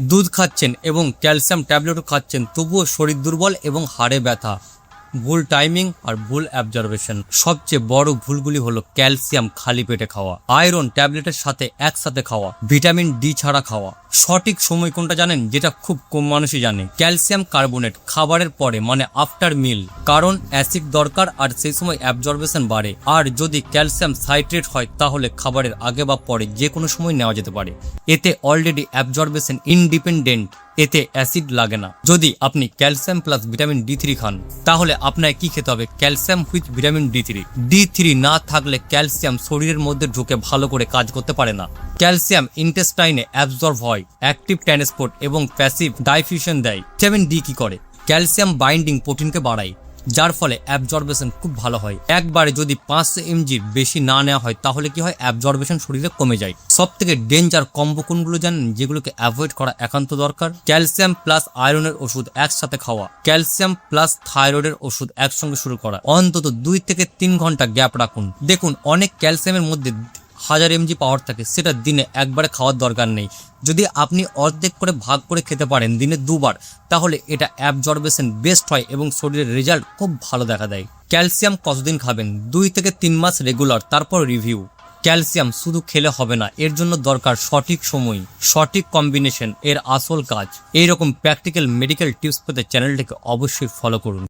দুধ খাচ্ছেন এবং ক্যালসিয়াম ট্যাবলেটও খাচ্ছেন, তবুও শরীর দুর্বল এবং হাড়ে ব্যথা, ভুল টাইমিং আর ভুল অ্যাবজর্বেশন। সবচেয়ে বড় ভুলগুলি হলো ক্যালসিয়াম খালি পেটে খাওয়া, আয়রন ট্যাবলেটের সাথে একসাথে খাওয়া, ভিটামিন ডি ছাড়া খাওয়া। সঠিক সময় কোনটা জানেন? যেটা খুব কম মানুষই জানে। ক্যালসিয়াম কার্বনেট খাবারের পরে, মানে আফটার মিল, কারণ অ্যাসিড দরকার আর সেই সময় অ্যাবজর্বেশন বাড়ে। আর যদি ক্যালসিয়াম সাইট্রেট হয় তাহলে খাবারের আগে বা পরে যে কোনো সময় নেওয়া যেতে পারে। এতে অলরেডি অ্যাবজর্বেশন ইনডিপেন্ডেন্ট, এতে অ্যাসিড লাগে না। যদি আপনি ক্যালসিয়াম প্লাস ভিটামিন ডি3 খান তাহলে আপনাকে কি খেতে হবে? ক্যালসিয়াম উইথ ভিটামিন ডি3 না থাকলে ক্যালসিয়াম শরীরের মধ্যে ঢুকে ভালো করে কাজ করতে পারে না। ক্যালসিয়াম ইন্টেস্টাইনে অ্যাবজর্ব হয়, অ্যাক্টিভ ট্রান্সপোর্ট এবং প্যাসিভ ডাইফিউশন দেয়। ভিটামিন ডি কি করে? ক্যালসিয়াম বাইন্ডিং প্রোটিনকে বাড়ায়, যার ফলে অ্যাবজর্বেশন খুব ভালো হয়। একবারে যদি 500 mg বেশি না নেওয়া হয় তাহলে কি হয়? অ্যাবজর্বেশন শরীরে কমে যায়। সব থেকে ডেঞ্জার কম্বো কোনগুলো জানেন, যেগুলোকে অ্যাভয়েড করা একান্ত দরকার? ক্যালসিয়াম প্লাস আয়রনের ওষুধ একসাথে খাওয়া, ক্যালসিয়াম প্লাস থাইরয়েডের ওষুধ একসঙ্গে শুরু করা, অন্তত 2 থেকে 3 ঘন্টা গ্যাপ রাখুন। দেখুন, অনেক ক্যালসিয়ামের মধ্যে 1000 mg পাওয়ার থাকে, সেটা দিনে একবারে খাওয়ার দরকার নেই। যদি আপনি অর্ধেক করে ভাগ করে খেতে পারেন দিনে 2 বার, তাহলে এটা অ্যাবজর্বেশন বেস্ট হয় এবং শরীরের রেজাল্ট খুব ভালো দেখা দেয়। ক্যালসিয়াম কতদিন খাবেন? 2 থেকে 3 মাস রেগুলার, তারপর রিভিউ। ক্যালসিয়াম শুধু খেলে হবে না, এর জন্য দরকার সঠিক সময়, সঠিক কম্বিনেশন, এর আসল কাজ। এইরকম প্র্যাকটিক্যাল মেডিকেল টিপস পেতে চ্যানেলটিকে অবশ্যই ফলো করুন।